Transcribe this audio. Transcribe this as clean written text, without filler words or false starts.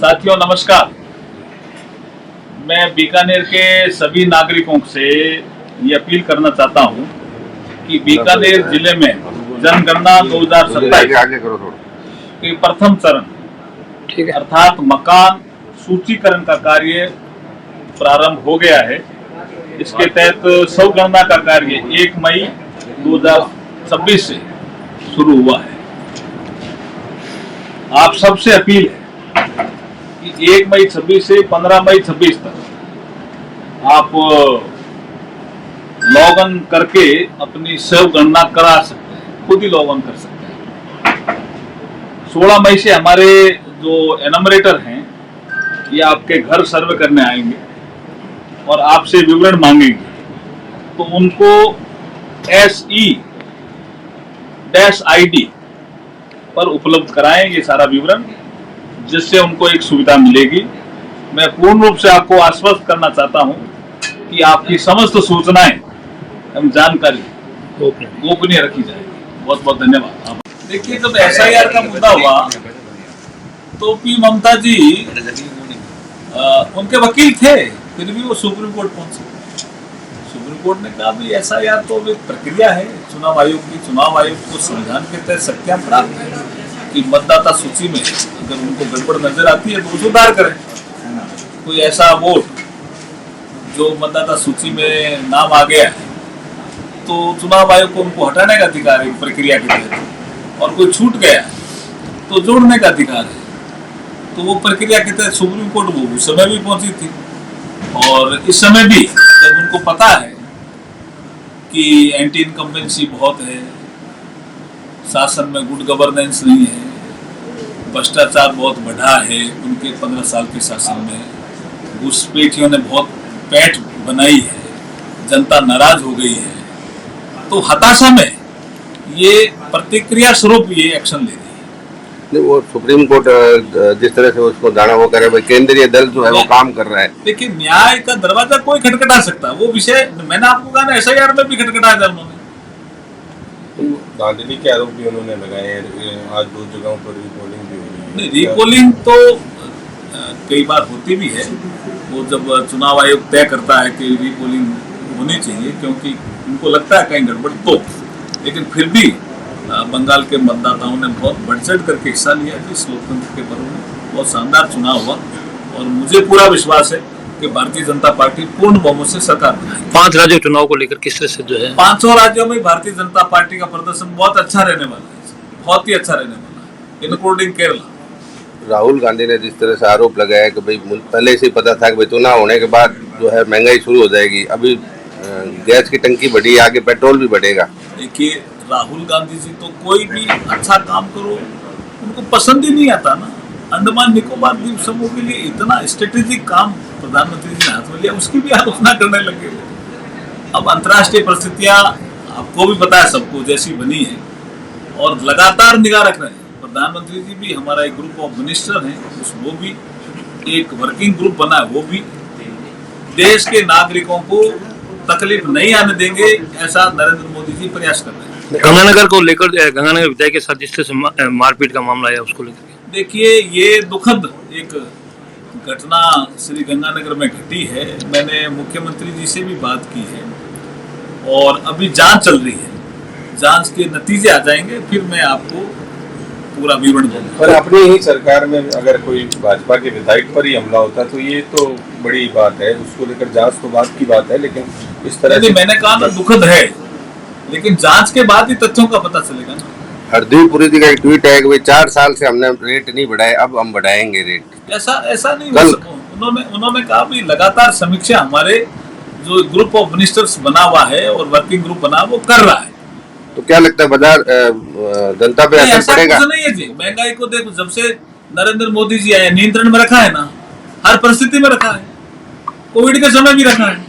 साथियों नमस्कार। मैं बीकानेर के सभी नागरिकों से ये अपील करना चाहता हूँ कि बीकानेर जिले में जनगणना 2027 के प्रथम चरण अर्थात मकान सूचीकरण का कार्य प्रारंभ हो गया है। इसके तहत सौगणना का कार्य 1 मई 2026 से शुरू हुआ है। आप सबसे अपील है कि 1 मई 26 से 15 मई 26 तक आप लॉग इन करके अपनी स्व गणना करा सकते हैं, खुद ही लॉग इन कर सकते हैं। 16 मई से हमारे जो एनमरेटर हैं ये आपके घर सर्वे करने आएंगे और आपसे विवरण मांगेंगे, तो उनको SE-ID पर उपलब्ध कराएं ये सारा विवरण, जिससे उनको एक सुविधा मिलेगी। मैं पूर्ण रूप से आपको आश्वस्त करना चाहता हूं कि आपकी समस्त सूचनाएं एवं जानकारी गोपनीय रखी जाएगी। बहुत बहुत धन्यवाद। देखिए, जब SIR का मुद्दा हुआ तो पी ममता जी उनके वकील थे, फिर भी वो सुप्रीम कोर्ट पहुंचे। सुप्रीम कोर्ट ने कहा भी SIR तो एक प्रक्रिया है चुनाव आयोग की। चुनाव आयोग को संविधान के तहत शक्तियां प्राप्त है कि मतदाता सूची में अगर उनको गड़बड़ नजर आती है तो सुधार करें। कोई ऐसा वोट जो मतदाता सूची में नाम आ गया है तो चुनाव आयोग को उनको हटाने का अधिकार है प्रक्रिया के तहत, और कोई छूट गया तो जोड़ने का अधिकार है। तो वो प्रक्रिया के तहत सुप्रीम कोर्ट वो उस समय भी पहुंची थी, और इस समय भी जब उनको पता है कि एंटी इनकम्बेंसी बहुत है, शासन में गुड गवर्नेंस नहीं है, भ्रष्टाचार बहुत बढ़ा है उनके 15 साल के शासन में, घुसपैठियों ने बहुत पैठ बनाई है, जनता नाराज हो गई है, तो हताशा में ये प्रतिक्रिया स्वरूप ये एक्शन ले रही है। वो सुप्रीम कोर्ट जिस तरह से उसको जाना वो करे, केंद्रीय दल जो है वो काम कर रहा है। देखिए, न्याय का दरवाजा कोई खटखटा सकता है, वो विषय मैंने आपको कहा ना SIR में भी खटखटाया था उन्होंने। धांधली के आरोप भी उन्होंने लगाए हैं, आज 2 जगहों पर रीपोलिंग भी हो रही है। नहीं, रीपोलिंग तो कई बार होती भी है। वो जब चुनाव आयोग तय करता है कि रीपोलिंग होनी चाहिए क्योंकि उनको लगता है कहीं गड़बड़ तो, लेकिन फिर भी बंगाल के मतदाताओं ने बहुत बढ़ चढ़ करके हिस्सा लिया था इस लोकतंत्र के पर्व में। बहुत शानदार चुनाव हुआ और मुझे पूरा विश्वास है कि भारतीय जनता पार्टी पूर्ण बहुमत से सरकार बनाएगी। 5 राज्यों चुनाव को लेकर किस तरह से जो है 5 राज्यों में भारतीय जनता पार्टी का प्रदर्शन बहुत अच्छा रहने वाला है, बहुत ही अच्छा रहने वाला है, इंक्लूडिंग केरला। राहुल गांधी ने जिस तरह से आरोप लगाया कि भाई पहले से ही पता था कि भाई चुनाव होने के बाद जो है महंगाई शुरू हो जाएगी, अभी गैस की टंकी बढ़ी, आगे पेट्रोल भी बढ़ेगा। देखिए, राहुल गांधी जी तो कोई भी अच्छा काम करो उनको पसंद ही नहीं आता ना। अंडमान निकोबार द्वीप समूह के लिए इतना स्ट्रेटेजिक काम प्रधानमंत्री जी ने हाथ में लिया, उसकी भी आलोचना करने लगे। अब अंतर्राष्ट्रीय परिस्थितियां आपको भी पता है, सबको जैसी बनी है, और लगातार निगाह रख रहे हैं। प्रधानमंत्री जी भी, हमारा एक ग्रुप ऑफ मिनिस्टर है, वो भी एक वर्किंग ग्रुप बना है, वो भी देश के नागरिकों को तकलीफ नहीं आने देंगे, ऐसा नरेंद्र मोदी जी प्रयास कर रहे हैं। गंगानगर को लेकर, गंगानगर विधायक के साथ जिस तरह से मारपीट का मामला है उसको लेकर देखिए, ये दुखद एक घटना श्री गंगानगर में घटी है। मैंने मुख्यमंत्री जी से भी बात की है और अभी जांच चल रही है। जांच के नतीजे आ जाएंगे फिर मैं आपको पूरा विवरण दूंगा। पर अपनी ही सरकार में अगर कोई भाजपा के विधायक पर ही हमला होता तो ये तो बड़ी बात है, उसको लेकर जांच तो बात की बात है, लेकिन इस तरह से मैंने कहा ना दुखद है, लेकिन जांच के बाद ही तथ्यों का पता चलेगा ना। हरदीप पुरी जी का एक ट्वीट है कि भाई 4 साल से हमने रेट नहीं बढ़ाए, अब हम बढ़ाएंगे रेट। ऐसा नहीं हो सकता। उन्होंने कहा भी लगातार समीक्षा हमारे जो ग्रुप ऑफ मिनिस्टर्स बना हुआ है और वर्किंग ग्रुप बना वो कर रहा है। तो क्या लगता है बाजार जनता पे असर पड़ेगा? नहीं है जी, महंगाई को देखो, जब से नरेंद्र मोदी जी आए नियंत्रण में रखा है ना, हर परिस्थिति में रखा है, कोविड के समय भी रखा है।